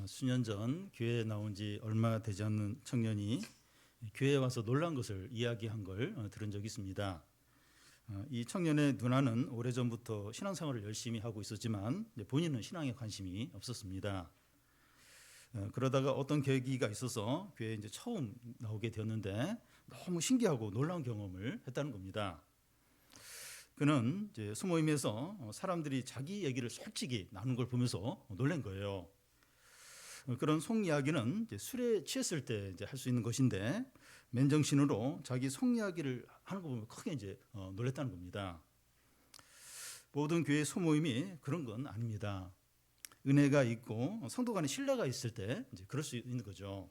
수년 전 교회에 나온 지 얼마 되지 않는 청년이 교회에 와서 놀란 것을 이야기한 걸 들은 적이 있습니다. 이 청년의 누나는 오래전부터 신앙생활을 열심히 하고 있었지만 본인은 신앙에 관심이 없었습니다. 그러다가 어떤 계기가 있어서 교회에 이제 처음 나오게 되었는데 너무 신기하고 놀라운 경험을 했다는 겁니다. 그는 이제 수모임에서 사람들이 자기 얘기를 솔직히 나누는 걸 보면서 놀란 거예요. 그런 속 이야기는 이제 술에 취했을 때 이제 할 수 있는 것인데 맨정신으로 자기 속 이야기를 하는 거 보면 크게 이제 놀랐다는 겁니다. 모든 교회 소모임이 그런 건 아닙니다. 은혜가 있고 성도 간의 신뢰가 있을 때 이제 그럴 수 있는 거죠.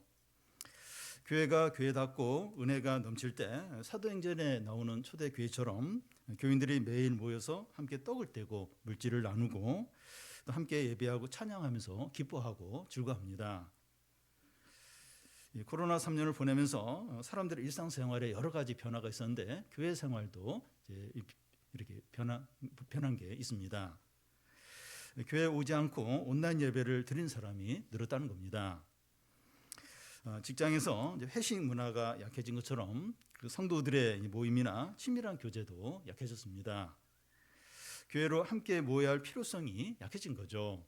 교회가 교회답고 은혜가 넘칠 때 사도행전에 나오는 초대 교회처럼 교인들이 매일 모여서 함께 떡을 떼고 물질을 나누고 또 함께 예배하고 찬양하면서 기뻐하고 즐거워합니다. 코로나 3년을 보내면서 사람들의 일상생활에 여러 가지 변화가 있었는데 교회 생활도 이제 이렇게 변한 게 있습니다. 교회에 오지 않고 온라인 예배를 드린 사람이 늘었다는 겁니다. 직장에서 이제 회식 문화가 약해진 것처럼 그 성도들의 모임이나 친밀한 교제도 약해졌습니다. 교회로 함께 모여야 할 필요성이 약해진 거죠.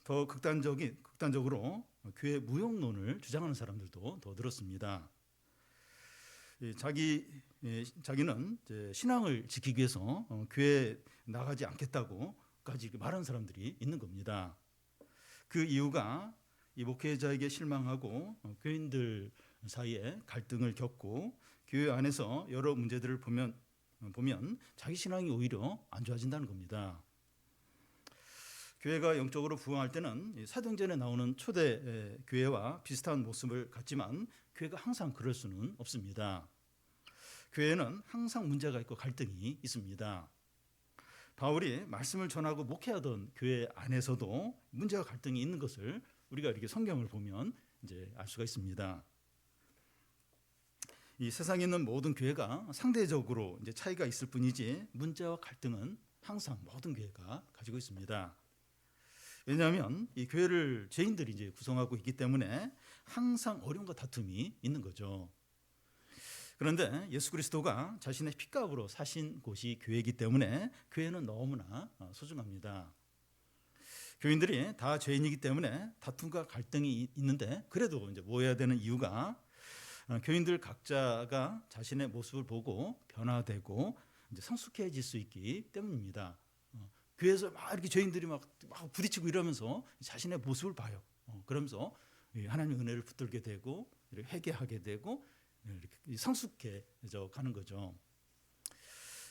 더 극단적으로 교회 무용론을 주장하는 사람들도 더 늘었습니다. 자기는 이제 신앙을 지키기 위해서 교회에 나가지 않겠다고까지 말하는 사람들이 있는 겁니다. 그 이유가 이 목회자에게 실망하고 교인들 사이에 갈등을 겪고 교회 안에서 여러 문제들을 보면 자기 신앙이 오히려 안 좋아진다는 겁니다. 교회가 영적으로 부흥할 때는 사도행전에 나오는 초대 교회와 비슷한 모습을 갖지만 교회가 항상 그럴 수는 없습니다. 교회는 항상 문제가 있고 갈등이 있습니다. 바울이 말씀을 전하고 목회하던 교회 안에서도 문제와 갈등이 있는 것을 우리가 이렇게 성경을 보면 이제 알 수가 있습니다. 이 세상에 있는 모든 교회가 상대적으로 이제 차이가 있을 뿐이지 문제와 갈등은 항상 모든 교회가 가지고 있습니다. 왜냐하면 이 교회를 죄인들이 이제 구성하고 있기 때문에 항상 어려움과 다툼이 있는 거죠. 그런데 예수 그리스도가 자신의 피값으로 사신 곳이 교회이기 때문에 교회는 너무나 소중합니다. 교인들이 다 죄인이기 때문에 다툼과 갈등이 있는데 그래도 이제 모여야 되는 이유가 교인들 각자가 자신의 모습을 보고 변화되고 이제 성숙해질 수 있기 때문입니다. 교회에서 막 이렇게 죄인들이 막 부딪히고 이러면서 자신의 모습을 봐요. 그러면서 하나님의 은혜를 붙들게 되고 회개하게 되고 이렇게 성숙해져 가는 거죠.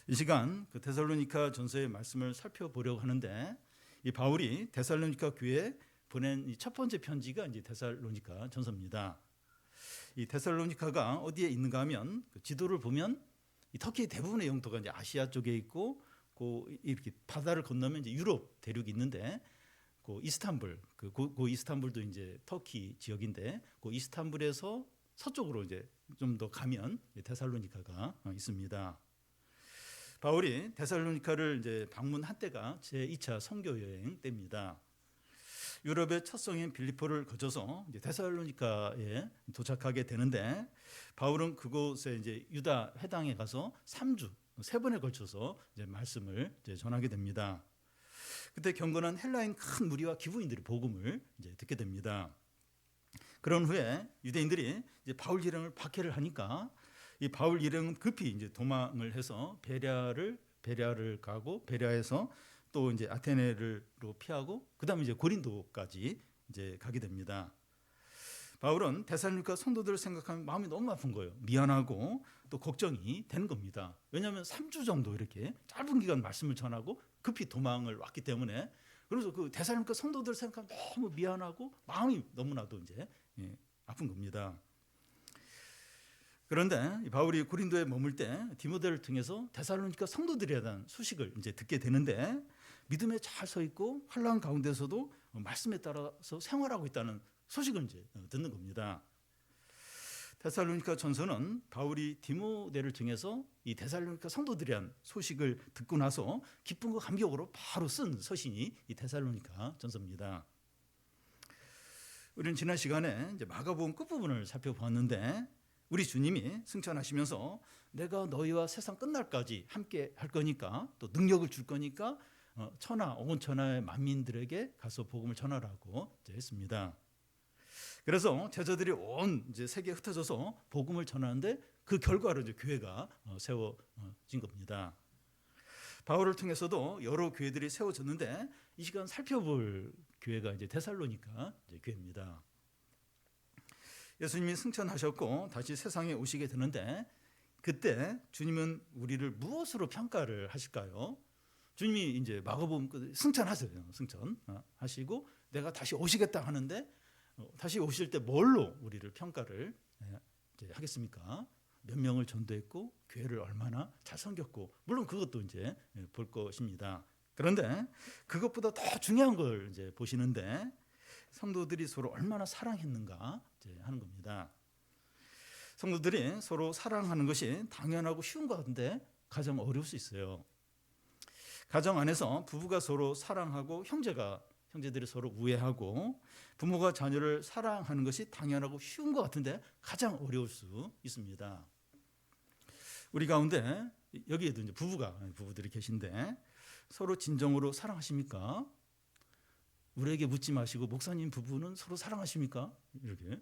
이 시간 그 데살로니가 전서의 말씀을 살펴보려고 하는데 이 바울이 데살로니가 교회에 보낸 이 첫 번째 편지가 이제 데살로니가 전서입니다. 이 데살로니가가 어디에 있는가 하면 그 지도를 보면 이 터키 대부분의 영토가 이제 아시아 쪽에 있고 이렇게 바다를 건너면 이제 유럽 대륙이 있는데 그 이스탄불 그 이스탄불도 이제 터키 지역인데 그 이스탄불에서 서쪽으로 이제 좀 더 가면 데살로니가가 있습니다. 바울이 데살로니가를 이제 방문한 때가 제2차 선교 여행 때입니다. 유럽의 첫 성인 빌립보를 거쳐서 이제 데살로니가에 도착하게 되는데 바울은 그곳에 이제 유다 회당에 가서 3주 3번에 걸쳐서 이제 말씀을 이제 전하게 됩니다. 그때 경건한 헬라인 큰 무리와 기부인들이 복음을 이제 듣게 됩니다. 그런 후에 유대인들이 이제 바울 일행을 박해를 하니까 이 바울 일행은 급히 이제 도망을 해서 베랴를 가고 베랴에서 또 이제 아테네로 피하고 그다음에 이제 고린도까지 이제 가게 됩니다. 바울은 데살로니가 성도들을 생각하면 마음이 너무 아픈 거예요. 미안하고 또 걱정이 되는 겁니다. 왜냐하면 3주 정도 이렇게 짧은 기간 말씀을 전하고 급히 도망을 왔기 때문에 그래서 그 데살로니가 성도들을 생각하면 너무 미안하고 마음이 너무나도 이제 아픈 겁니다. 그런데 바울이 고린도에 머물 때 디모데를 통해서 데살로니가 성도들에 대한 소식을 이제 듣게 되는데 믿음에 잘 서 있고 환난 가운데서도 말씀에 따라서 생활하고 있다는 소식을 이제 듣는 겁니다. 데살로니가 전서는 바울이 디모데를 통해서 이 데살로니가 성도들에 대한 소식을 듣고 나서 기쁨과 감격으로 바로 쓴 서신이 이 데살로니가 전서입니다. 우리는 지난 시간에 이제 마가복음 끝부분을 살펴보았는데 우리 주님이 승천하시면서 내가 너희와 세상 끝날까지 함께 할 거니까 또 능력을 줄 거니까 천하 온 천하의 만민들에게 가서 복음을 전하라고 이제 했습니다. 그래서 제자들이 온 이제 세계에 흩어져서 복음을 전하는데 그 결과로 이제 교회가 세워진 겁니다. 바울을 통해서도 여러 교회들이 세워졌는데 이 시간 살펴볼 교회가 이제 데살로니가 이제 교회입니다. 예수님이 승천하셨고 다시 세상에 오시게 되는데 그때 주님은 우리를 무엇으로 평가를 하실까요? 주님이 이제 마가복음 승천하세요. 승천하시고 내가 다시 오시겠다 하는데 다시 오실 때 뭘로 우리를 평가를 이제 하겠습니까? 몇 명을 전도했고 교회를 얼마나 잘 섬겼고 물론 그것도 이제 볼 것입니다. 그런데 그것보다 더 중요한 걸 이제 보시는데 성도들이 서로 얼마나 사랑했는가 이제 하는 겁니다. 성도들이 서로 사랑하는 것이 당연하고 쉬운 것 같은데 가장 어려울 수 있어요. 가정 안에서 부부가 서로 사랑하고 형제들이 서로 우애하고 부모가 자녀를 사랑하는 것이 당연하고 쉬운 것 같은데 가장 어려울 수 있습니다. 우리 가운데 여기에도 이제 부부들이 계신데 서로 진정으로 사랑하십니까? 우리에게 묻지 마시고 목사님 부부는 서로 사랑하십니까? 이렇게.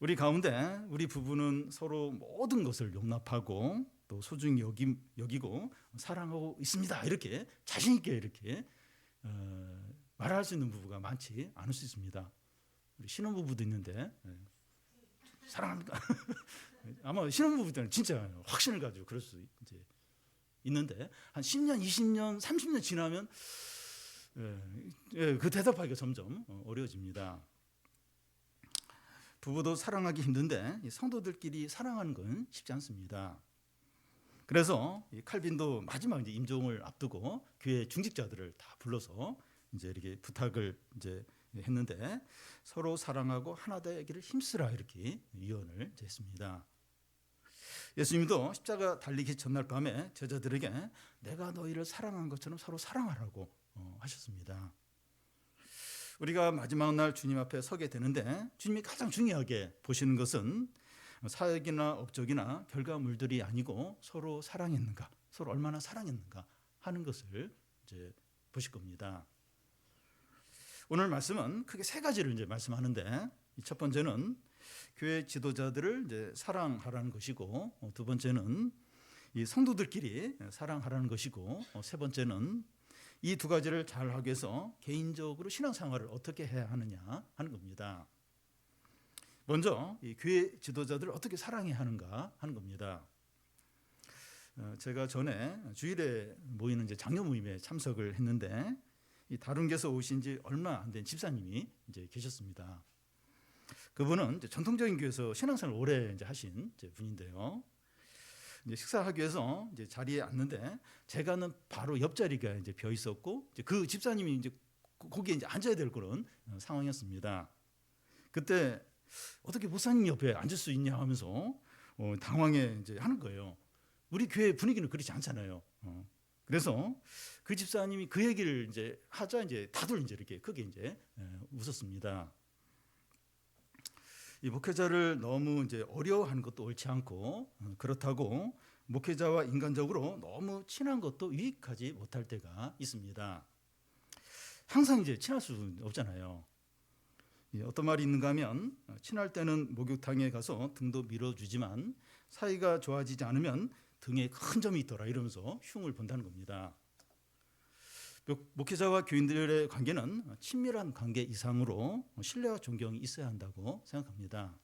우리 가운데 우리 부부는 서로 모든 것을 용납하고 또 소중히 여기고 사랑하고 있습니다. 이렇게 자신 있게 이렇게 말할 수 있는 부부가 많지 않을 수 있습니다. 우리 신혼부부도 있는데 사랑합니까? 아마 신혼부부들은 진짜 확신을 가지고 그럴 수 이제 있는데 한 10년, 20년, 30년 지나면 그 대답하기가 점점 어려워집니다. 부부도 사랑하기 힘든데 성도들끼리 사랑하는 건 쉽지 않습니다. 그래서 칼빈도 마지막 이제 임종을 앞두고 교회 중직자들을 다 불러서 이제 이렇게 부탁을 이제 했는데 서로 사랑하고 하나 되기를 힘쓰라 이렇게 유언을 했습니다. 예수님도 십자가 달리기 전날 밤에 제자들에게 내가 너희를 사랑한 것처럼 서로 사랑하라고 하셨습니다. 우리가 마지막 날 주님 앞에 서게 되는데 주님이 가장 중요하게 보시는 것은 사역이나 업적이나 결과물들이 아니고 서로 사랑했는가, 서로 얼마나 사랑했는가 하는 것을 이제 보실 겁니다. 오늘 말씀은 크게 세 가지를 이제 말씀하는데 첫 번째는 교회 지도자들을 이제 사랑하라는 것이고 두 번째는 이 성도들끼리 사랑하라는 것이고 세 번째는 이 두 가지를 잘 하기 위해서 개인적으로 신앙생활을 어떻게 해야 하느냐 하는 겁니다. 먼저 이 교회 지도자들을 어떻게 사랑해야 하는가 하는 겁니다. 제가 전에 주일에 모이는 이제 장로 모임에 참석을 했는데 이 다룬교에서 오신 지 얼마 안 된 집사님이 이제 계셨습니다. 그분은 이제 전통적인 교회에서 신앙생활을 오래 이제 하신 이제 분인데요. 이제 식사하기 위해서 이제 자리에 앉는데 제가는 바로 옆자리가 이제 비어 있었고 이제 그 집사님이 이제 거기에 이제 앉아야 될 그런 상황이었습니다. 그때 어떻게 목사님 옆에 앉을 수 있냐 하면서 당황해 이제 하는 거예요. 우리 교회 분위기는 그렇지 않잖아요. 그래서 그 집사님이 그 얘기를 이제 하자 이제 다들 이제 이렇게 크게 이제 웃었습니다. 이 목회자를 너무 이제 어려워하는 것도 옳지 않고 그렇다고 목회자와 인간적으로 너무 친한 것도 유익하지 못할 때가 있습니다. 항상 이제 친할 수 없잖아요. 어떤 말이 있는가 하면 친할 때는 목욕탕에 가서 등도 밀어주지만 사이가 좋아지지 않으면 등에 큰 점이 있더라 이러면서 흉을 본다는 겁니다. 목회자와 교인들의 관계는 친밀한 관계 이상으로 신뢰와 존경이 있어야 한다고 생각합니다.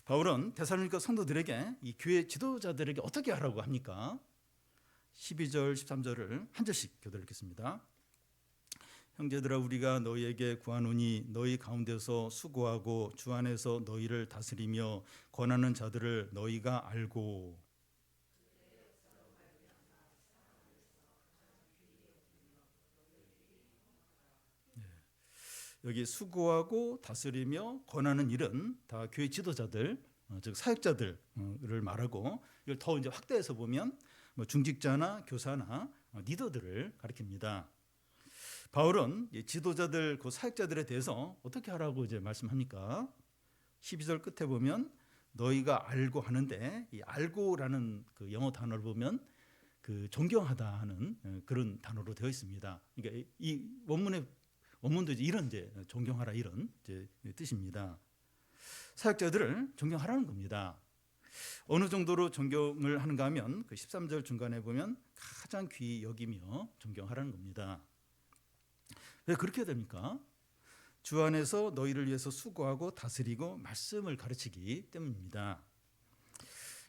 바울은 데살로니가 성도들에게 이 교회 지도자들에게 어떻게 하라고 합니까? 12절 13절을 한 절씩 교독 읽겠습니다. 형제들아 우리가 너희에게 구하노니 너희 가운데서 수고하고 주 안에서 너희를 다스리며 권하는 자들을 너희가 알고 여기 수고하고 다스리며 권하는 일은 다 교회 지도자들, 즉 사역자들을 말하고 이걸 더 이제 확대해서 보면 뭐 중직자나 교사나 리더들을 가리킵니다. 바울은 이 지도자들, 그 사역자들에 대해서 어떻게 하라고 이제 말씀합니까? 12절 끝에 보면 너희가 알고 하는데, 이 알고라는 그 영어 단어를 보면 그 존경하다 하는 그런 단어로 되어 있습니다. 그러니까 이 원문도 이제 이런 이제 존경하라 이런 이제 뜻입니다. 사역자들을 존경하라는 겁니다. 어느 정도로 존경을 하는가 하면 그 13절 중간에 보면 가장 귀히 여기며 존경하라는 겁니다. 왜 그렇게 됩니까? 주 안에서 너희를 위해서 수고하고 다스리고 말씀을 가르치기 때문입니다.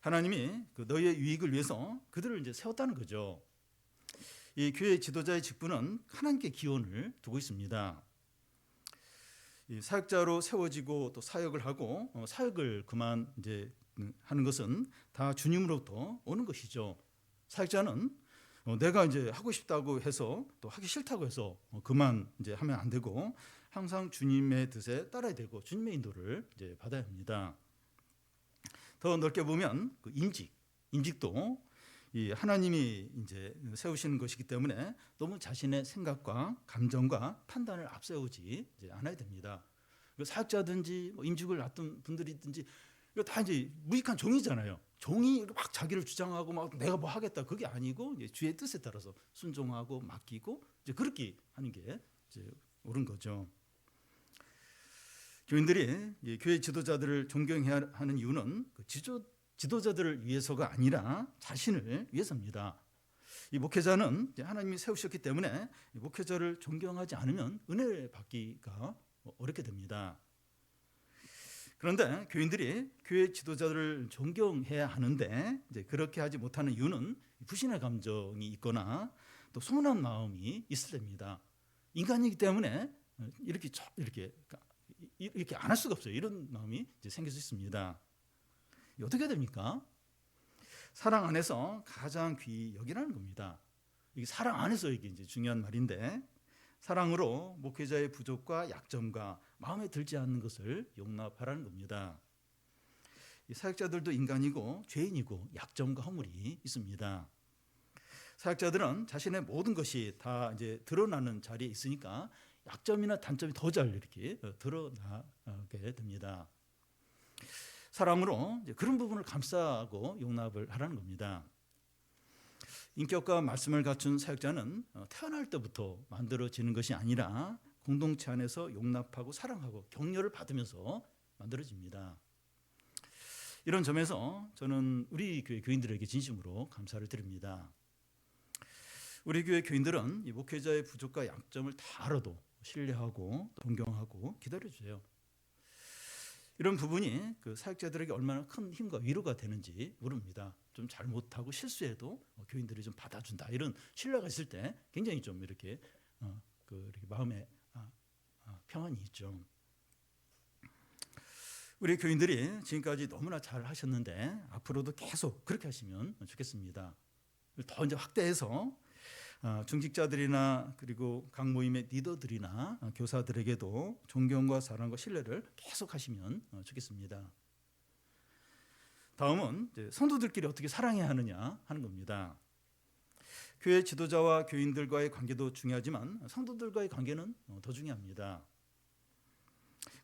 하나님이 그 너희의 유익을 위해서 그들을 이제 세웠다는 거죠. 이 교회 지도자의 직분은 하나님께 기원을 두고 있습니다. 이 사역자로 세워지고 또 사역을 하고 사역을 그만 이제 하는 것은 다 주님으로부터 오는 것이죠. 사역자는 내가 이제 하고 싶다고 해서 또 하기 싫다고 해서 그만 이제 하면 안 되고 항상 주님의 뜻에 따라야 되고 주님의 인도를 이제 받아야 합니다. 더 넓게 보면 그 임직도 이 하나님이 이제 세우시는 것이기 때문에 너무 자신의 생각과 감정과 판단을 앞세우지 이제 않아야 됩니다. 사역자든지 뭐 임직을 맡은 분들이든지 이거 다 이제 무익한 종이잖아요. 종이 막 자기를 주장하고 막 내가 뭐 하겠다 그게 아니고 이제 주의 뜻에 따라서 순종하고 맡기고 이제 그렇게 하는 게 이제 옳은 거죠. 교인들이 교회 지도자들을 존경해야 하는 이유는 그 지도자들을 위해서가 아니라 자신을 위해서입니다. 이 목회자는 하나님이 세우셨기 때문에 목회자를 존경하지 않으면 은혜 받기가 어렵게 됩니다. 그런데 교인들이 교회 지도자들을 존경해야 하는데 이제 그렇게 하지 못하는 이유는 불신의 감정이 있거나 또 소원한 마음이 있을 때입니다. 인간이기 때문에 이렇게 안 할 수가 없어요. 이런 마음이 이제 생길 수 있습니다. 어떻게 됩니까? 사랑 안에서 가장 귀히 여기라는 겁니다. 이게 사랑 안에서 이게 이제 중요한 말인데 사랑으로 목회자의 부족과 약점과 마음에 들지 않는 것을 용납하라는 겁니다. 이 사역자들도 인간이고 죄인이고 약점과 허물이 있습니다. 사역자들은 자신의 모든 것이 다 이제 드러나는 자리에 있으니까 약점이나 단점이 더 잘 이렇게 드러나게 됩니다. 사랑으로 그런 부분을 감싸고 용납을 하라는 겁니다. 인격과 말씀을 갖춘 사역자는 태어날 때부터 만들어지는 것이 아니라 공동체 안에서 용납하고 사랑하고 격려를 받으면서 만들어집니다. 이런 점에서 저는 우리 교회 교인들에게 진심으로 감사를 드립니다. 우리 교회 교인들은 이 목회자의 부족과 약점을 다 알아도 신뢰하고 존경하고 기다려주세요. 이런 부분이 그 사역자들에게 얼마나 큰 힘과 위로가 되는지 모릅니다. 좀 잘못하고 실수해도 교인들이 좀 받아준다 이런 신뢰가 있을 때 굉장히 좀 이렇게 이렇게 마음에 평안이 있죠. 우리 교인들이 지금까지 너무나 잘 하셨는데 앞으로도 계속 그렇게 하시면 좋겠습니다. 더 이제 확대해서 중직자들이나 그리고 각 모임의 리더들이나 교사들에게도 존경과 사랑과 신뢰를 계속 하시면 좋겠습니다. 다음은 성도들끼리 어떻게 사랑해야 하느냐 하는 겁니다. 교회 지도자와 교인들과의 관계도 중요하지만 성도들과의 관계는 더 중요합니다.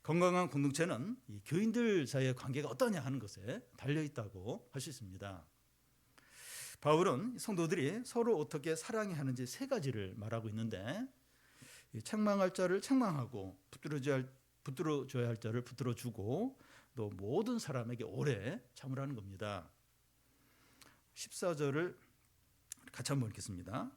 건강한 공동체는 이 교인들 사이의 관계가 어떠냐 하는 것에 달려있다고 할 수 있습니다. 바울은 성도들이 서로 어떻게 사랑해야 하는지 세 가지를 말하고 있는데 책망할 자를 책망하고 붙들어줘야 할 자를 붙들어주고 또 모든 사람에게 오래 참으라는 겁니다. 14절을 같이 한번 읽겠습니다.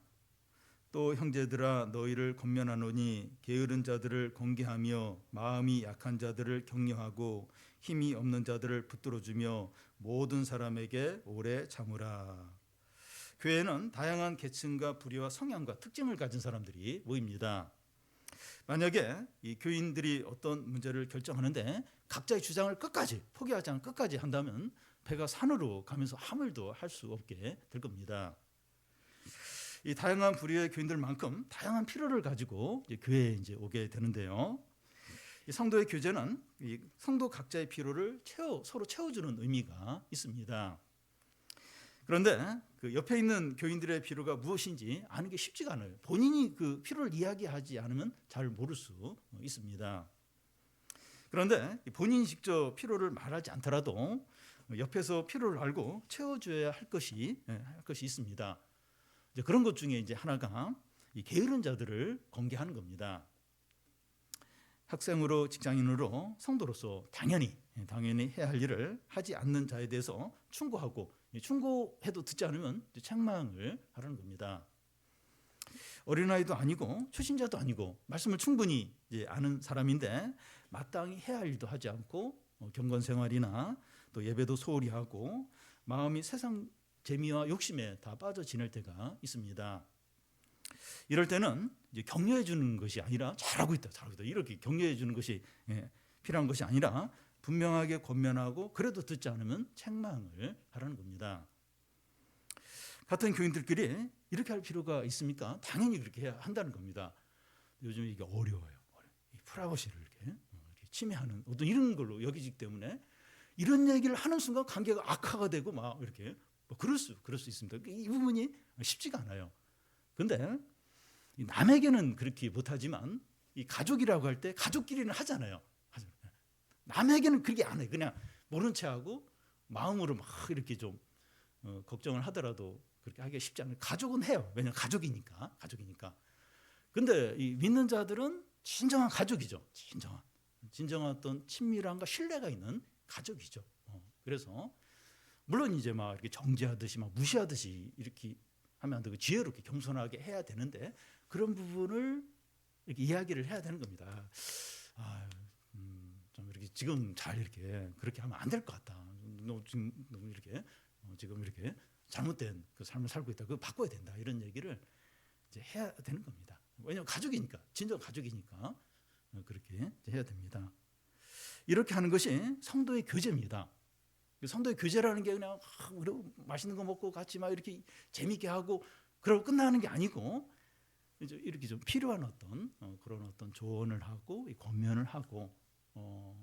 또 형제들아 너희를 권면하노니 게으른 자들을 공개하며 마음이 약한 자들을 격려하고 힘이 없는 자들을 붙들어주며 모든 사람에게 오래 참으라. 교회는 다양한 계층과 부류와 성향과 특징을 가진 사람들이 모입니다. 만약에 이 교인들이 어떤 문제를 결정하는데 각자의 주장을 끝까지 포기하지 않고 끝까지 한다면 배가 산으로 가면서 아무도 할 수 없게 될 겁니다. 이 다양한 부류의 교인들만큼 다양한 필요를 가지고 이제 교회에 이제 오게 되는데요. 이 성도의 교제는 이 성도 각자의 필요를 서로 채워주는 의미가 있습니다. 그런데 그 옆에 있는 교인들의 필요가 무엇인지 아는 게 쉽지가 않아요. 본인이 그 필요를 이야기하지 않으면 잘 모를 수 있습니다. 그런데 본인이 직접 필요를 말하지 않더라도 옆에서 필요를 알고 채워줘야 할 것이 있습니다. 이제 그런 것 중에 이제 하나가 이 게으른 자들을 권계하는 겁니다. 학생으로 직장인으로 성도로서 당연히 해야 할 일을 하지 않는 자에 대해서 충고하고, 충고해도 듣지 않으면 책망을 하라는 겁니다. 어린아이도 아니고 초신자도 아니고 말씀을 충분히 이제 아는 사람인데 마땅히 해야 할 일도 하지 않고 경건 생활이나 또 예배도 소홀히 하고 마음이 세상 재미와 욕심에 다 빠져 지낼 때가 있습니다. 이럴 때는 이제 격려해 주는 것이 아니라 잘하고 있다 이렇게 격려해 주는 것이 필요한 것이 아니라 분명하게 권면하고 그래도 듣지 않으면 책망을 하라는 겁니다. 같은 교인들끼리 이렇게 할 필요가 있습니까? 당연히 그렇게 해야 한다는 겁니다. 요즘 이게 어려워요. 프라이버시를 이렇게 침해하는 어떤 이런 걸로 여기기 때문에 이런 얘기를 하는 순간 관계가 악화가 되고 막 이렇게 그럴 수 있습니다. 이 부분이 쉽지가 않아요. 그런데 남에게는 그렇게 못하지만 이 가족이라고 할 때 가족끼리는 하잖아요. 남에게는 그렇게 안 해요. 그냥 모른 체하고 마음으로 막 이렇게 좀 걱정을 하더라도 그렇게 하기가 쉽지 않아요. 가족은 해요. 왜냐하면 가족이니까. 근데 이 믿는 자들은 진정한 가족이죠. 진정한 어떤 친밀함과 신뢰가 있는 가족이죠. 그래서 물론 이제 막 이렇게 정죄하듯이 막 무시하듯이 이렇게 하면 안 되고 지혜롭게 겸손하게 해야 되는데 그런 부분을 이렇게 이야기를 해야 되는 겁니다. 좀 이렇게 지금 잘 이렇게 그렇게 하면 안 될 것 같다. 너 지금 이렇게 지금 이렇게 잘못된 그 삶을 살고 있다. 그거 바꿔야 된다. 이런 얘기를 이제 해야 되는 겁니다. 왜냐하면 가족이니까, 진정 가족이니까 그렇게 해야 됩니다. 이렇게 하는 것이 성도의 교제입니다. 성도의 교제라는 게 그냥 맛있는 거 먹고 같이 막 이렇게 재밌게 하고 그러고 끝나는 게 아니고 이제 이렇게 좀 필요한 어떤 그런 어떤 조언을 하고 권면을 하고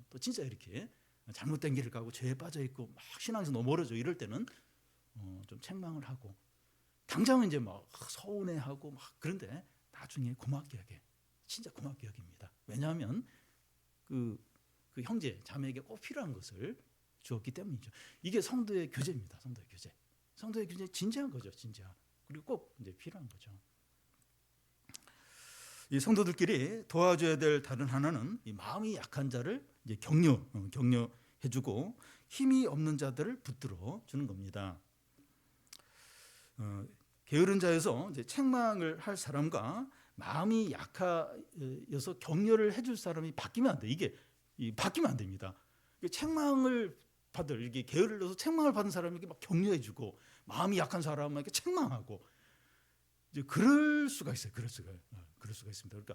또 진짜 이렇게 잘못된 길을 가고 죄에 빠져 있고 막 신앙에서 너무 멀어져 이럴 때는 좀 책망을 하고 당장은 이제 막 서운해하고 막 그런데 나중에 고맙게 여겨, 진짜 고맙게 여깁니다. 왜냐하면 그 형제 자매에게 꼭 필요한 것을 주었기 때문이죠. 이게 성도의 교제입니다. 성도의 교제 진지한 거죠, 진짜. 그리고 꼭 이제 필요한 거죠. 이 성도들끼리 도와줘야 될 다른 하나는 이 마음이 약한 자를 이제 격려해주고 힘이 없는 자들을 붙들어 주는 겁니다. 게으른 자에서 이제 책망을 할 사람과 마음이 약하여서 격려를 해줄 사람이 바뀌면 안 돼. 이게 바뀌면 안 됩니다. 책망을 이게 게을러서 책망을 받은 사람에게 막 격려해주고 마음이 약한 사람에게 책망하고 이제 그럴 수가 있어요. 그럴 수가 있습니다. 그러니까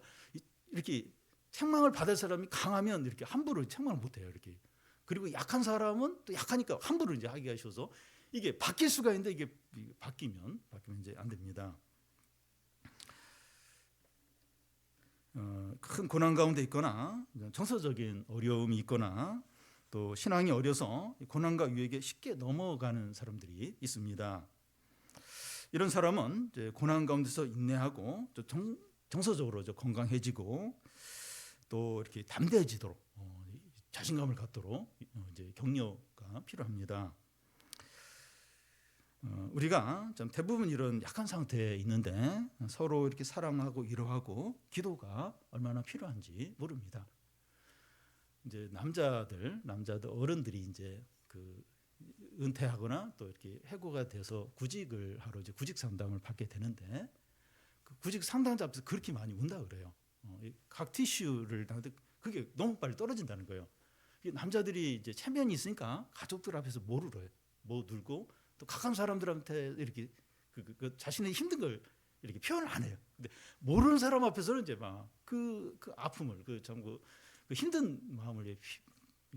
이렇게 책망을 받을 사람이 강하면 이렇게 함부로 책망을 못해요. 이렇게 그리고 약한 사람은 또 약하니까 함부로 이제 하기가 쉬워서 이게 바뀔 수가 있는데 이게 바뀌면 이제 안 됩니다. 큰 고난 가운데 있거나 정서적인 어려움이 있거나 또 신앙이 어려서 고난과 위기에 쉽게 넘어가는 사람들이 있습니다. 이런 사람은 이제 고난 가운데서 인내하고 정서적으로 건강해지고 또 이렇게 담대해지도록 자신감을 갖도록 이제 격려가 필요합니다. 우리가 좀 대부분 이런 약한 상태에 있는데 서로 이렇게 사랑하고 위로하고 기도가 얼마나 필요한지 모릅니다. 이제 남자들 어른들이 이제 그 은퇴하거나 또 이렇게 해고가 돼서 구직을 하러 이제 구직 상담을 받게 되는데 그 구직 상담자 앞에서 그렇게 많이 운다 그래요. 각 티슈를 나한테 그게 너무 빨리 떨어진다는 거예요. 남자들이 이제 체면이 있으니까 가족들 앞에서 못 울어요. 못 울고 또 가까운 사람들한테 이렇게 그 자신의 힘든 걸 이렇게 표현을 안 해요. 근데 모르는 사람 앞에서는 이제 막 그 아픔을 그 힘든 마음을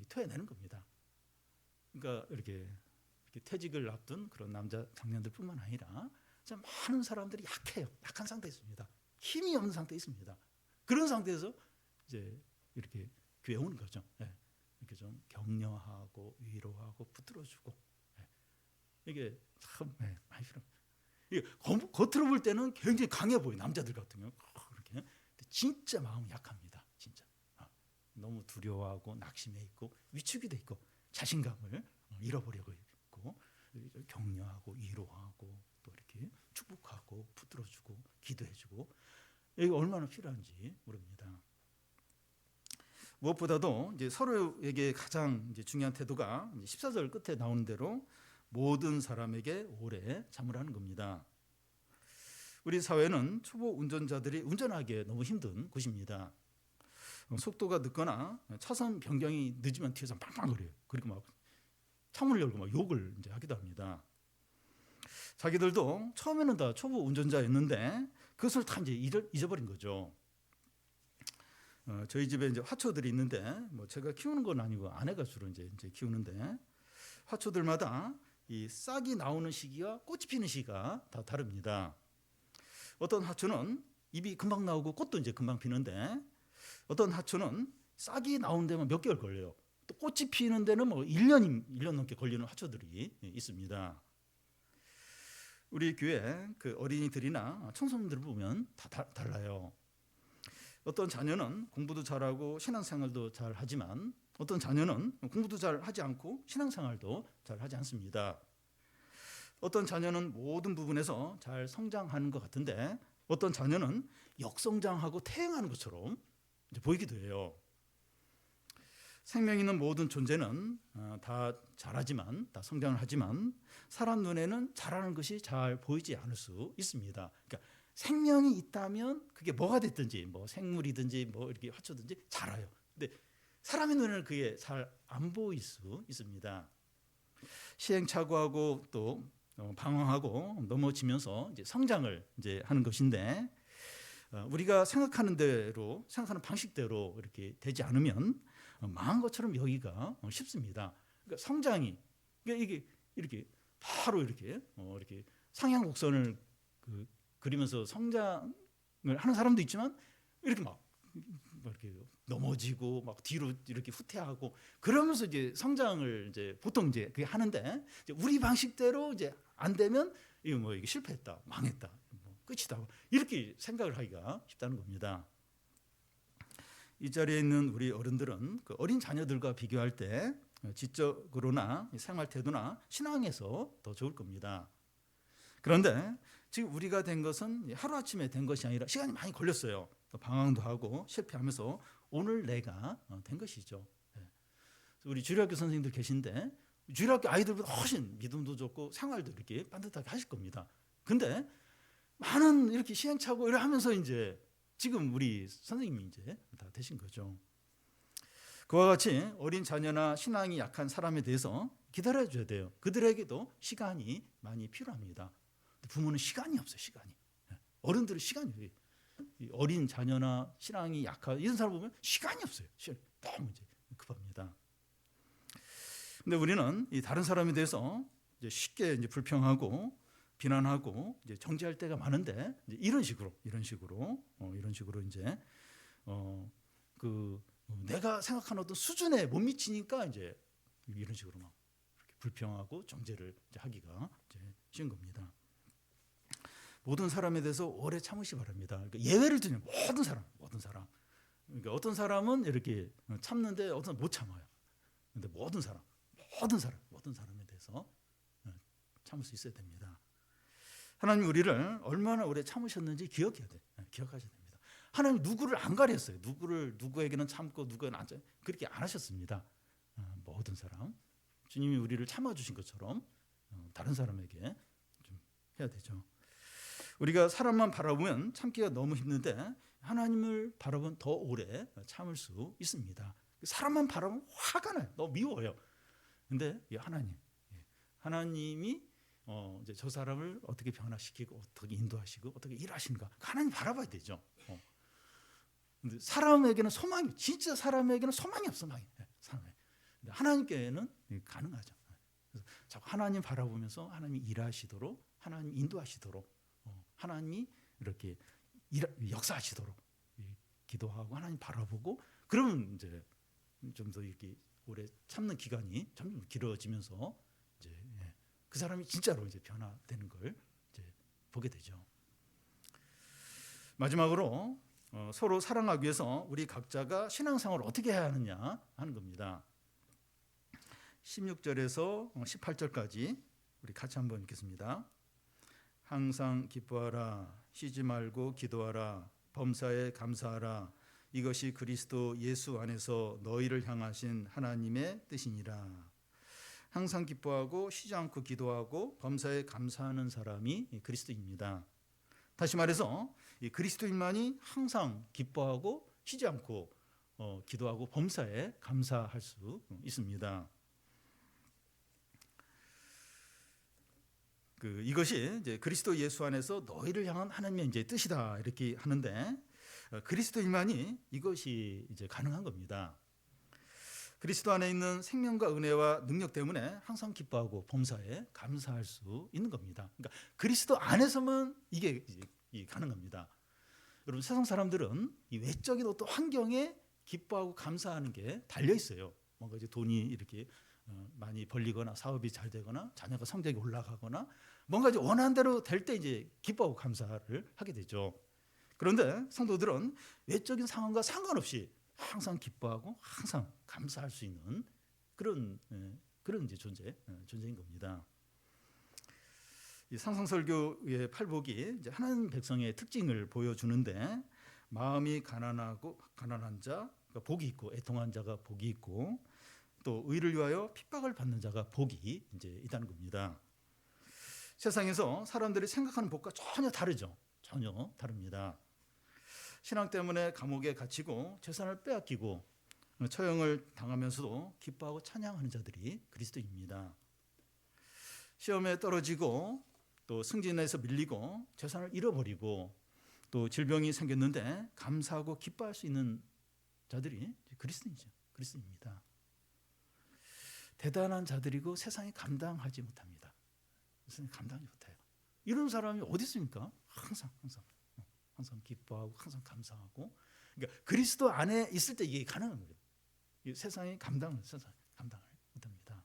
토해내는 겁니다. 그러니까 이렇게 퇴직을 앞둔 그런 남자 청년들뿐만 아니라 많은 사람들이 약해요. 약한 상태에 있습니다. 힘이 없는 상태에 있습니다. 그런 상태에서 이제 이렇게 교회 오는 거죠. 이렇게 좀 격려하고 위로하고 붙들어주고 이게 참 많이 필요합니다. 이게 겉으로 볼 때는 굉장히 강해 보여 남자들 같으면 그렇게. 근데 진짜 마음이 약합니다. 진짜 너무 두려워하고 낙심해 있고 위축이 돼 있고 자신감을 잃어버리고 있고 격려하고 위로하고 또 이렇게 축복하고 붙들어주고 기도해주고 이게 얼마나 필요한지 모릅니다. 무엇보다도 이제 서로에게 가장 이제 중요한 태도가 14절 끝에 나오는 대로 모든 사람에게 오래 참으라는 겁니다. 우리 사회는 초보 운전자들이 운전하기에 너무 힘든 곳입니다. 속도가 늦거나 차선 변경이 늦으면 뒤에서 빵빵거려요. 그리고 막 창문을 열고 막 욕을 이제 하기도 합니다. 자기들도 처음에는 다 초보 운전자였는데 그것을 다 이제 잊어버린 거죠. 저희 집에 이제 화초들이 있는데 뭐 제가 키우는 건 아니고 아내가 주로 이제 키우는데 화초들마다 이 싹이 나오는 시기와 꽃이 피는 시기가 다 다릅니다. 어떤 화초는 잎이 금방 나오고 꽃도 이제 금방 피는데 어떤 화초는 싹이 나오는 데만 몇 개월 걸려요. 또 꽃이 피는 데는 뭐 1년 넘게 걸리는 화초들이 있습니다. 우리 교회 그 어린이들이나 청소년들을 보면 다 달라요. 어떤 자녀는 공부도 잘하고 신앙생활도 잘 하지만 어떤 자녀는 공부도 잘 하지 않고 신앙생활도 잘 하지 않습니다. 어떤 자녀는 모든 부분에서 잘 성장하는 것 같은데 어떤 자녀는 역성장하고 퇴행하는 것처럼 이제 보이기도 해요. 생명 있는 모든 존재는 다 잘하지만 다 성장을 하지만 사람 눈에는 잘하는 것이 잘 보이지 않을 수 있습니다. 그러니까 생명이 있다면 그게 뭐가 됐든지 뭐 생물이든지 뭐 이렇게 화초든지 자라요. 근데 사람의 눈에는 그게 잘 안 보일 수 있습니다. 시행착오하고 또 방황하고 넘어지면서 이제 성장을 이제 하는 것인데 우리가 생각하는 대로 생각하는 방식대로 이렇게 되지 않으면 망한 것처럼 여기가 쉽습니다. 그러니까 성장이 이게 이렇게 바로 이렇게 상향 곡선을 그리면서 성장을 하는 사람도 있지만 이렇게 막 이렇게 넘어지고 막 뒤로 이렇게 후퇴하고 그러면서 이제 성장을 이제 보통 이제 그게 하는데 이제 우리 방식대로 이제 안 되면 이거 뭐 이게 실패했다, 망했다, 뭐 끝이다 이렇게 생각을 하기가 쉽다는 겁니다. 이 자리에 있는 우리 어른들은 그 어린 자녀들과 비교할 때 지적으로나 생활 태도나 신앙에서 더 좋을 겁니다. 그런데 지금 우리가 된 것은 하루아침에 된 것이 아니라 시간이 많이 걸렸어요. 방황도 하고 실패하면서 오늘 내가 된 것이죠. 우리 주일학교 선생님들 계신데 주일학교 아이들보다 훨씬 믿음도 좋고 생활도 이렇게 반듯하게 하실 겁니다. 근데 많은 이렇게 시행착오 이래 하면서 이제 지금 우리 선생님이 이제 다 되신 거죠. 그와 같이 어린 자녀나 신앙이 약한 사람에 대해서 기다려줘야 돼요. 그들에게도 시간이 많이 필요합니다. 부모는 시간이 없어요. 시간이. 어른들은 시간이 없어요. 어린 자녀나 신앙이 약한 이런 사람 보면 시간이 없어요. 시간이 너무 이제 급합니다. 근데 우리는 이 다른 사람에 대해서 이제 쉽게 이제 불평하고 비난하고 이제 정죄할 때가 많은데 이제 이런 식으로 이제 내가 생각하는 어떤 수준에 못 미치니까 이제 이런 식으로 막 이렇게 불평하고 정죄를 이제 하기가 이제 쉬운 겁니다. 모든 사람에 대해서 오래 참으시 바랍니다. 그러니까 예외를 두면 모든 사람. 그러니까 어떤 사람은 이렇게 참는데 어떤 사람은 못 참아요. 그런데 모든 사람에 대해서 참을 수 있어야 됩니다. 하나님 우리를 얼마나 오래 참으셨는지 기억해야 돼. 기억하셔야 됩니다. 하나님 누구를 안 가렸어요. 누구에게는 참고 누구에게는 안 참고 그렇게 안 하셨습니다. 모든 사람 주님이 우리를 참아주신 것처럼 다른 사람에게 좀 해야 되죠. 우리가 사람만 바라보면 참기가 너무 힘든데 하나님을 바라보면 더 오래 참을 수 있습니다. 사람만 바라보면 화가 나요. 너무 미워요. 근데 하나님이 이제 저 사람을 어떻게 변화시키고 어떻게 인도하시고 어떻게 일하시는가 하나님 바라봐야 되죠. 근데 사람에게는 소망이 진짜 사람에게는 소망이 없어. 근데 하나님께는 가능하죠. 그래서 자꾸 하나님 바라보면서 하나님이 일하시도록 하나님 인도하시도록 하나님이 이렇게 역사하시도록 기도하고 하나님 바라보고 그러면 이제 좀 더 이렇게 오래 참는 기간이 점점 길어지면서 이제 그 사람이 진짜로 이제 변화되는 걸 이제 보게 되죠. 마지막으로 서로 사랑하기 위해서 우리 각자가 신앙생활을 어떻게 해야 하느냐 하는 겁니다. 16절에서 18절까지 우리 같이 한번 읽겠습니다. 항상 기뻐하라, 쉬지 말고 기도하라, 범사에 감사하라. 이것이 그리스도 예수 안에서 너희를 향하신 하나님의 뜻이니라. 항상 기뻐하고 쉬지 않고 기도하고 범사에 감사하는 사람이 그리스도입니다. 다시 말해서 이 그리스도인만이 항상 기뻐하고 쉬지 않고 기도하고 범사에 감사할 수 있습니다. 이것이 이제 그리스도 예수 안에서 너희를 향한 하나님의 이제 뜻이다 이렇게 하는데 그리스도인만이 이것이 이제 가능한 겁니다. 그리스도 안에 있는 생명과 은혜와 능력 때문에 항상 기뻐하고 범사에 감사할 수 있는 겁니다. 그러니까 그리스도 안에서만 이게 가능합니다. 여러분 세상 사람들은 이 외적인 어떤 환경에 기뻐하고 감사하는 게 달려 있어요. 뭔가 이제 돈이 이렇게 많이 벌리거나 사업이 잘 되거나 자녀가 성적이 올라가거나 뭔가 이제 원하는 대로 될 때 이제 기뻐하고 감사를 하게 되죠. 그런데 성도들은 외적인 상황과 상관없이 항상 기뻐하고 항상 감사할 수 있는 그런 이제 존재인 겁니다. 이 상상설교의 팔복이 이제 하나님 백성의 특징을 보여주는데 마음이 가난한 자 그러니까 복이 있고 애통한 자가 복이 있고 또 의를 위하여 핍박을 받는 자가 복이 이제 있다는 겁니다. 세상에서 사람들이 생각하는 복과 전혀 다르죠. 전혀 다릅니다. 신앙 때문에 감옥에 갇히고 재산을 빼앗기고 처형을 당하면서도 기뻐하고 찬양하는 자들이 그리스도입니다. 시험에 떨어지고 또 승진에서 밀리고 재산을 잃어버리고 또 질병이 생겼는데 감사하고 기뻐할 수 있는 자들이 그리스도입니다. 대단한 자들이고 세상이 감당하지 못합니다. 세상이 감당하지 못해요. 이런 사람이 어디 있습니까? 항상 기뻐하고 항상 감사하고. 그러니까 그리스도 안에 있을 때 이게 가능한 거예요. 세상이 감당을 못합니다.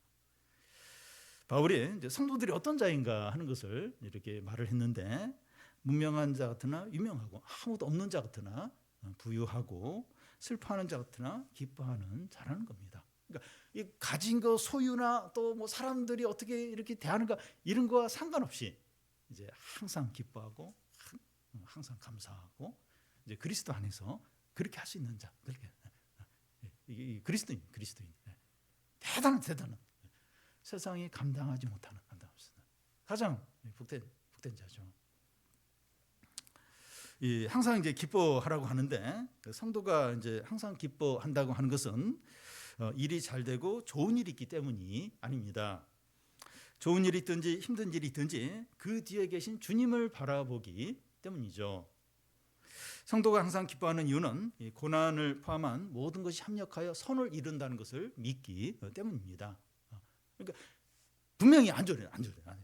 바울이 이제 성도들이 어떤 자인가 하는 것을 이렇게 말을 했는데 문명한 자 같으나 유명하고 아무도 없는 자 같으나 부유하고 슬퍼하는 자 같으나 기뻐하는 자라는 겁니다. 그러니까 이 가진 거 소유나 또 뭐 사람들이 어떻게 이렇게 대하는가 이런 거와 상관없이 이제 항상 기뻐하고 항상 감사하고 이제 그리스도 안에서 그렇게 할 수 있는 자, 그렇게 그리스도인 대단한 세상이 감당하지 못하는 가장 복된 자죠. 항상 이제 기뻐하라고 하는데 성도가 이제 항상 기뻐한다고 하는 것은 일이 잘 되고 좋은 일이 있기 때문이 아닙니다. 좋은 일이 있든지 힘든 일이 있든지 그 뒤에 계신 주님을 바라보기 때문이죠. 성도가 항상 기뻐하는 이유는 고난을 포함한 모든 것이 합력하여 선을 이룬다는 것을 믿기 때문입니다. 그러니까 분명히 안 좋아요.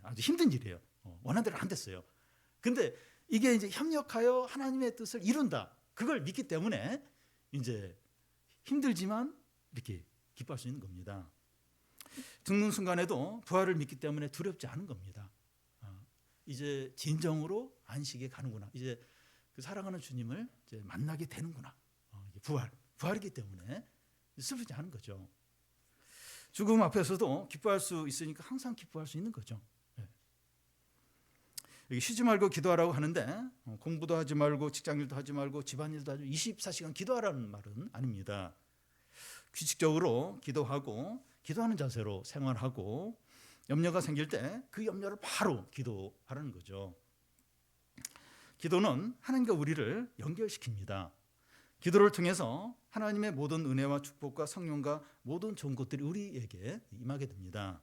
아주 힘든 일이에요. 원하는 대로 안 됐어요. 근데 이게 이제 협력하여 하나님의 뜻을 이룬다. 그걸 믿기 때문에 이제 힘들지만 이렇게 기뻐할 수 있는 겁니다. 죽는 순간에도 부활을 믿기 때문에 두렵지 않은 겁니다. 이제 진정으로 안식에 가는구나. 이제 그 사랑하는 주님을 이제 만나게 되는구나. 부활이기 때문에 슬프지 않은 거죠. 죽음 앞에서도 기뻐할 수 있으니까 항상 기뻐할 수 있는 거죠. 쉬지 말고 기도하라고 하는데 공부도 하지 말고 직장일도 하지 말고 집안일도 하지 말고 24시간 기도하라는 말은 아닙니다. 규칙적으로 기도하고 기도하는 자세로 생활하고 염려가 생길 때 그 염려를 바로 기도하라는 거죠. 기도는 하나님과 우리를 연결시킵니다. 기도를 통해서 하나님의 모든 은혜와 축복과 성령과 모든 좋은 것들이 우리에게 임하게 됩니다.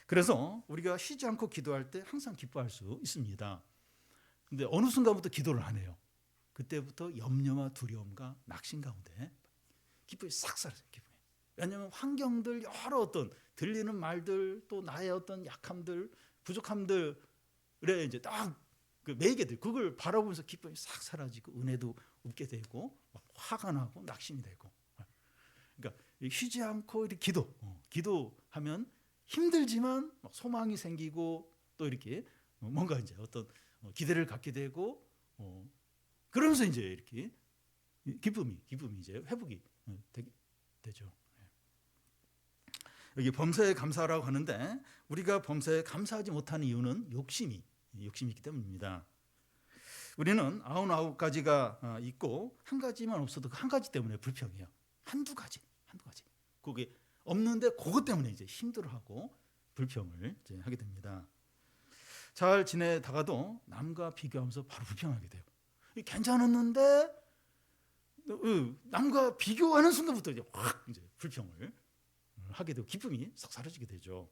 그래서 우리가 쉬지 않고 기도할 때 항상 기뻐할 수 있습니다. 근데 어느 순간부터 기도를 안 해요. 그때부터 염려와 두려움과 낙심 가운데 기쁨이 싹 사라져요. 기쁨이. 왜냐하면 환경들 여러 어떤 들리는 말들 또 나의 어떤 약함들 부족함들에 이제 딱 그 매개들 그걸 바라보면서 기쁨이 싹 사라지고 은혜도 없게 되고 막 화가 나고 낙심이 되고. 그러니까 쉬지 않고 이렇게 기도하면 힘들지만 막 소망이 생기고 또 이렇게 뭔가 이제 어떤 기대를 갖게 되고 그러면서 이제 이렇게 기쁨이 이제 회복이 되죠. 여기 범사에 감사라고 하는데 우리가 범사에 감사하지 못하는 이유는 욕심이 있기 때문입니다. 우리는 99가지가 있고 한 가지만 없어도 그 한 가지 때문에 불평해요. 한두 가지. 그게 없는데 그것 때문에 이제 힘들어하고 불평을 이제 하게 됩니다. 잘 지내다가도 남과 비교하면서 바로 불평하게 돼요. 괜찮았는데 남과 비교하는 순간부터 이제 확 이제 불평을 하게 되고 기쁨이 싹 사라지게 되죠.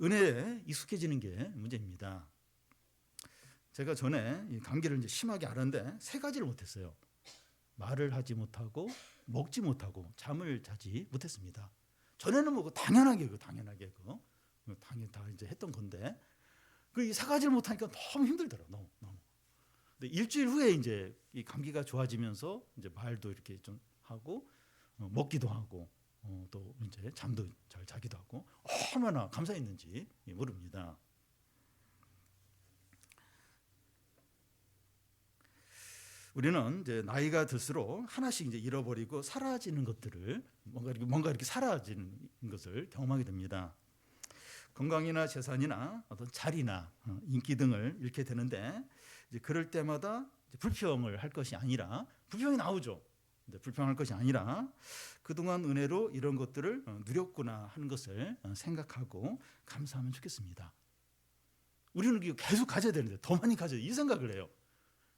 은혜에 익숙해지는 게 문제입니다. 제가 전에 이 감기를 이제 심하게 앓았는데 세 가지를 못했어요. 말을 하지 못하고 먹지 못하고 잠을 자지 못했습니다. 전에는 뭐 당연하게 당연히 다 이제 했던 건데 그 이 세 가지를 못하니까 너무 힘들더라고요. 너무. 근데 일주일 후에 이제 이 감기가 좋아지면서 이제 말도 이렇게 좀 하고 먹기도 하고 또 이제 잠도 잘 자기도 하고 얼마나 감사했는지 모릅니다. 우리는 이제 나이가 들수록 하나씩 이제 잃어버리고 사라지는 것들을 뭔가 이렇게 사라지는 것을 경험하게 됩니다. 건강이나 재산이나 어떤 자리나 인기 등을 잃게 되는데 이제 그럴 때마다 이제 불평을 할 것이 아니라 불평이 나오죠. 불평할 것이 아니라 그동안 은혜로 이런 것들을 누렸구나 하는 것을 생각하고 감사하면 좋겠습니다. 우리는 계속 가져야 되는데 더 많이 가져야 이 생각을 해요.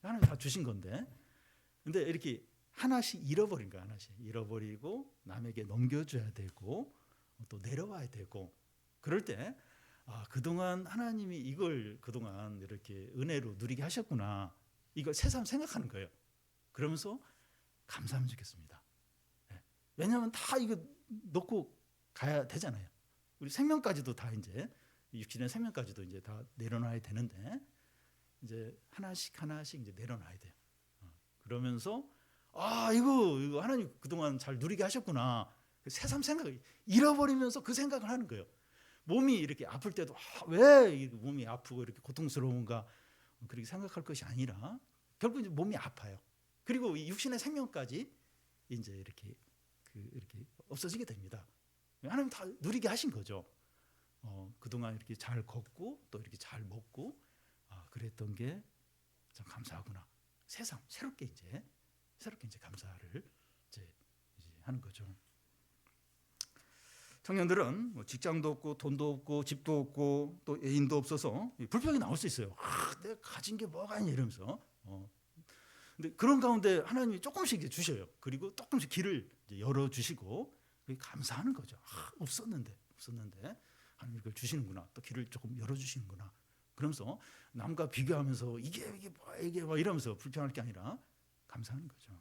하나님 다 주신 건데. 근데 이렇게 하나씩 잃어버린 거야. 하나씩 잃어버리고 남에게 넘겨줘야 되고 또 내려와야 되고 그럴 때 그동안 하나님이 이걸 그동안 이렇게 은혜로 누리게 하셨구나. 이걸 새삼 생각하는 거예요. 그러면서 감사하면 좋겠습니다. 왜냐하면 다 이거 놓고 가야 되잖아요. 우리 생명까지도 다 이제 육신의 생명까지도 이제 다 내려놔야 되는데 이제 하나씩 이제 내려놔야 돼요. 그러면서 이거 하나님 그동안 잘 누리게 하셨구나. 새삼 생각을 잃어버리면서 그 생각을 하는 거예요. 몸이 이렇게 아플 때도 왜 몸이 아프고 이렇게 고통스러운가 그렇게 생각할 것이 아니라 결국 이제 몸이 아파요. 그리고 이 육신의 생명까지 이제 이렇게 없어지게 됩니다. 하나님 다 누리게 하신 거죠. 그동안 이렇게 잘 걷고 또 이렇게 잘 먹고 그랬던 게 참 감사하구나. 새삼 새롭게 이제 감사를 이제 하는 거죠. 청년들은 뭐 직장도 없고 돈도 없고 집도 없고 또 애인도 없어서 불평이 나올 수 있어요. 내가 가진 게 뭐가 있냐 이러면서. 근데 그런 가운데 하나님이 조금씩 이제 주셔요. 그리고 조금씩 길을 이제 열어 주시고 감사하는 거죠. 없었는데 하나님 이걸 주시는구나. 또 길을 조금 열어 주시는구나. 그러면서 남과 비교하면서 이게 뭐 이러면서 불평할 게 아니라 감사하는 거죠.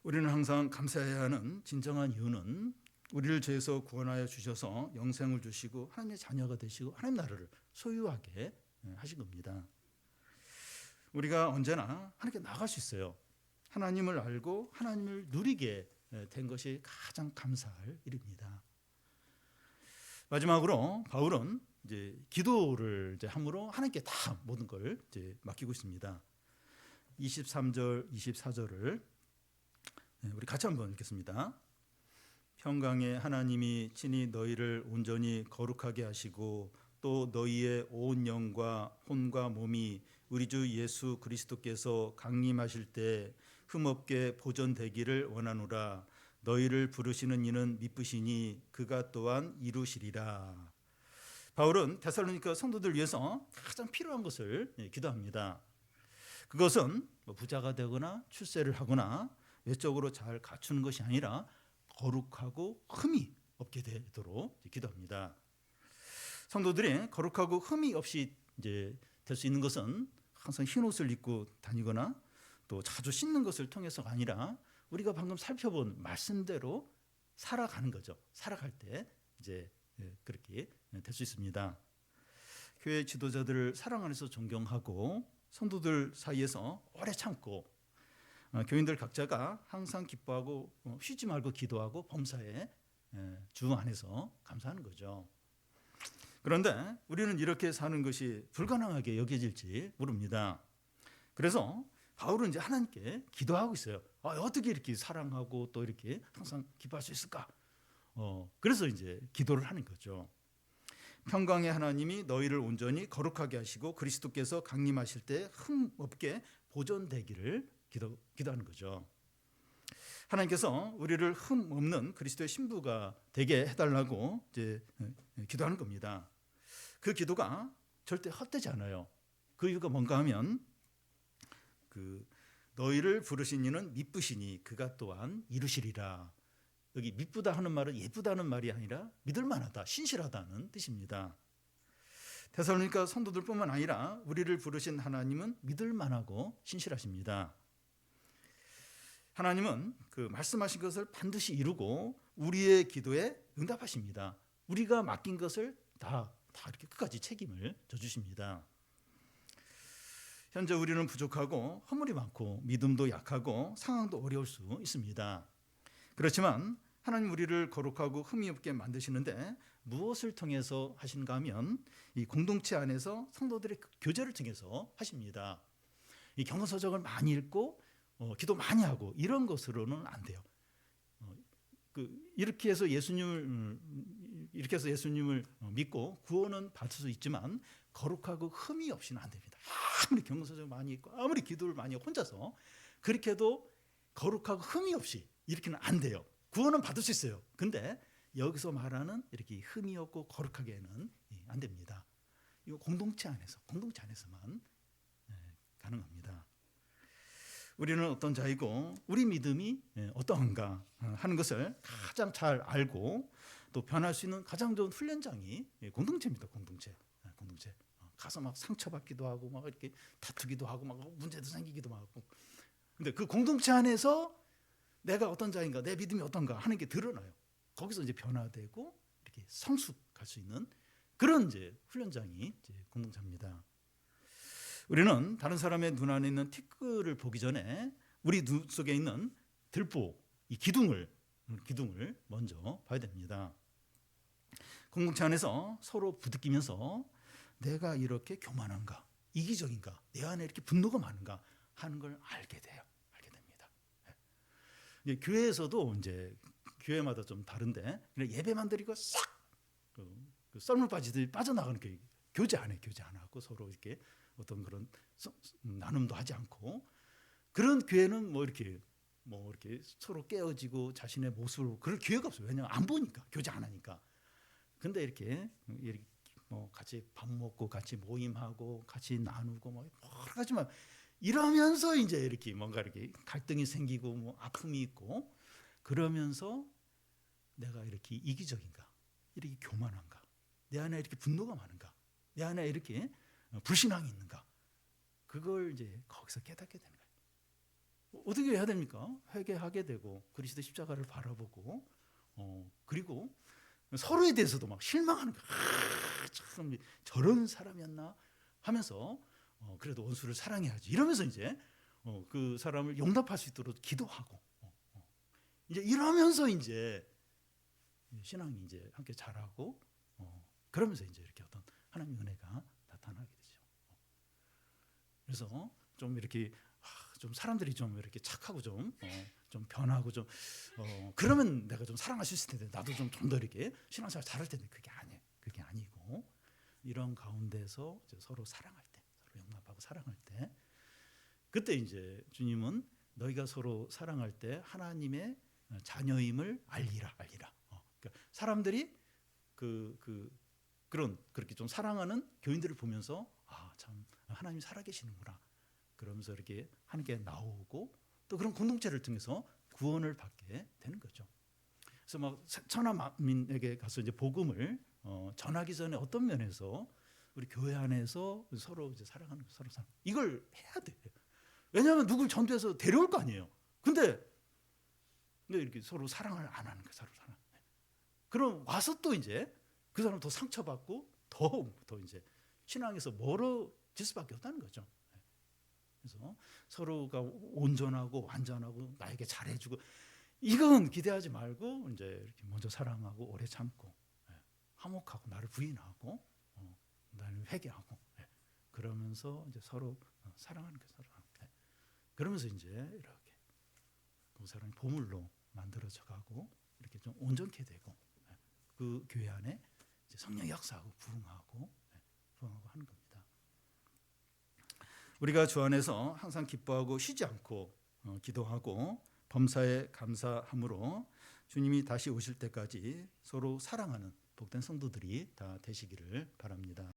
우리는 항상 감사해야 하는 진정한 이유는 우리를 죄에서 구원하여 주셔서 영생을 주시고 하나님의 자녀가 되시고 하나님 나라를 소유하게 하신 겁니다. 우리가 언제나 하나님께 나갈 수 있어요. 하나님을 알고 하나님을 누리게 된 것이 가장 감사할 일입니다. 마지막으로 바울은 이제 기도를 이제 함으로 하나님께 다 모든 걸 이제 맡기고 있습니다. 23절, 24절을 우리 같이 한번 읽겠습니다. 평강의 하나님이 친히 너희를 온전히 거룩하게 하시고 또 너희의 온 영과 혼과 몸이 우리 주 예수 그리스도께서 강림하실 때 흠없게 보존되기를 원하노라. 너희를 부르시는 이는 미쁘시니 그가 또한 이루시리라. 바울은 데살로니가 성도들 위해서 가장 필요한 것을 기도합니다. 그것은 부자가 되거나 출세를 하거나 외적으로 잘 갖추는 것이 아니라 거룩하고 흠이 없게 되도록 기도합니다. 성도들이 거룩하고 흠이 없이 이제 될 수 있는 것은 항상 흰 옷을 입고 다니거나 또 자주 씻는 것을 통해서가 아니라 우리가 방금 살펴본 말씀대로 살아가는 거죠. 살아갈 때 이제 그렇게 될 수 있습니다. 교회 지도자들을 사랑 안에서 존경하고 성도들 사이에서 오래 참고 교인들 각자가 항상 기뻐하고 쉬지 말고 기도하고 범사에 주 안에서 감사하는 거죠. 그런데 우리는 이렇게 사는 것이 불가능하게 여겨질지 모릅니다. 그래서 바울은 이제 하나님께 기도하고 있어요. 어떻게 이렇게 사랑하고 또 이렇게 항상 기뻐할 수 있을까? 그래서 이제 기도를 하는 거죠. 평강의 하나님이 너희를 온전히 거룩하게 하시고 그리스도께서 강림하실 때 흠 없게 보존되기를 기도하는 거죠. 하나님께서 우리를 흠 없는 그리스도의 신부가 되게 해달라고 이제 기도하는 겁니다. 그 기도가 절대 헛되지 않아요. 그 이유가 뭔가 하면 너희를 부르신 이는 미쁘시니 그가 또한 이루시리라. 여기 미쁘다 하는 말은 예쁘다는 말이 아니라 믿을만하다, 신실하다는 뜻입니다. 데살로니가 성도들뿐만 아니라 우리를 부르신 하나님은 믿을만하고 신실하십니다. 하나님은 그 말씀하신 것을 반드시 이루고 우리의 기도에 응답하십니다. 우리가 맡긴 것을 다 이렇게 끝까지 책임을 져주십니다. 현재 우리는 부족하고 허물이 많고 믿음도 약하고 상황도 어려울 수 있습니다. 그렇지만 하나님 우리를 거룩하고 흠이 없게 만드시는데 무엇을 통해서 하신가 하면 이 공동체 안에서 성도들의 교제를 통해서 하십니다. 이 경건서적을 많이 읽고 기도 많이 하고 이런 것으로는 안 돼요. 이렇게 해서 예수님을 믿고 구원은 받을 수 있지만 거룩하고 흠이 없이는 안 됩니다. 아무리 경건서적을 많이 읽고 아무리 기도를 많이 하고 혼자서 그렇게 해도 거룩하고 흠이 없이 이렇게는 안 돼요. 구원은 받을 수 있어요. 근데 여기서 말하는 이렇게 흠이 없고 거룩하게는 안 됩니다. 이거 공동체 안에서만 가능합니다. 우리는 어떤 자이고 우리 믿음이 어떠한가 하는 것을 가장 잘 알고 또 변할 수 있는 가장 좋은 훈련장이 공동체입니다. 공동체. 가서 막 상처받기도 하고 막 이렇게 다투기도 하고 막 문제도 생기기도 하고. 근데 그 공동체 안에서 내가 어떤 자인가, 내 믿음이 어떤가 하는 게 드러나요. 거기서 이제 변화되고 이렇게 성숙할 수 있는 그런 이제 훈련장이 이제 공동체입니다. 우리는 다른 사람의 눈 안에 있는 티끌을 보기 전에 우리 눈 속에 있는 들보, 이 기둥을 먼저 봐야 됩니다. 공동체 안에서 서로 부딪히면서 내가 이렇게 교만한가, 이기적인가, 내 안에 이렇게 분노가 많은가 하는 걸 알게 됩니다. 교회에서도 이제 교회마다 좀 다른데 예배만 드리고 싹 썰물 빠지듯이 빠져나가는 교회, 교제 안 하고 서로 이렇게 어떤 그런 나눔도 하지 않고 그런 교회는 뭐 이렇게 서로 깨어지고 자신의 모습으로 그럴 기회가 없어요. 왜냐하면 안 보니까, 교제 안 하니까. 근데 이렇게 뭐 같이 밥 먹고 같이 모임하고 같이 나누고 뭐 여러 가지만 이러면서 이제 이렇게 뭔가 이렇게 갈등이 생기고 뭐 아픔이 있고 그러면서 내가 이렇게 이기적인가, 이렇게 교만한가, 내 안에 이렇게 분노가 많은가, 내 안에 이렇게 불신앙이 있는가, 그걸 이제 거기서 깨닫게 되는 거예요. 어떻게 해야 됩니까? 회개하게 되고 그리스도 십자가를 바라보고 그리고 서로에 대해서도 막 실망하는 거예요. 참 저런 사람이었나 하면서 그래도 원수를 사랑해야지 이러면서 이제 그 사람을 용납할 수 있도록 기도하고 이제 이러면서 이제 신앙이 이제 함께 자라고 그러면서 이제 이렇게 어떤 하나님의 은혜가 나타나게 되죠. 그래서 좀 이렇게 좀 사람들이 좀 이렇게 착하고 좀 변하고 좀 그러면 내가 좀 사랑할 수 있을 텐데 나도 좀 더 이렇게 신앙생활 잘할 텐데 그게 아니고 이런 가운데서 이제 서로 사랑할 때, 서로 용납하고 사랑할 때 그때 이제 주님은 너희가 서로 사랑할 때 하나님의 자녀임을 알리라. 그러니까 사람들이 그렇게 좀 사랑하는 교인들을 보면서 참 하나님이 살아계시는구나. 그러면서 이렇게 함께 나오고 또 그런 공동체를 통해서 구원을 받게 되는 거죠. 그래서 막 천하만민에게 가서 이제 복음을 전하기 전에 어떤 면에서 우리 교회 안에서 서로 이제 사랑하는 거, 서로 사랑 이걸 해야 돼요. 왜냐하면 누굴 전도해서 데려올 거 아니에요. 근데 이렇게 서로 사랑을 안 하는 거예요. 서로 사랑. 그럼 와서 또 이제 그 사람 더 상처받고 더 이제 신앙에서 멀어질 수밖에 없다는 거죠. 그래서 서로가 온전하고 완전하고 나에게 잘해주고 이건 기대하지 말고 이제 이렇게 먼저 사랑하고 오래 참고 화목하고 나를 부인하고 나를 회개하고 그러면서 이제 서로 사랑하는 게 사랑. 그러면서 이제 이렇게 그 사람이 보물로 만들어져가고 이렇게 좀 온전케 되고 그 교회 안에 이제 성령의 역사하고 부흥하고 하는 겁니다. 우리가 주 안에서 항상 기뻐하고 쉬지 않고 기도하고 범사에 감사함으로 주님이 다시 오실 때까지 서로 사랑하는 복된 성도들이 다 되시기를 바랍니다.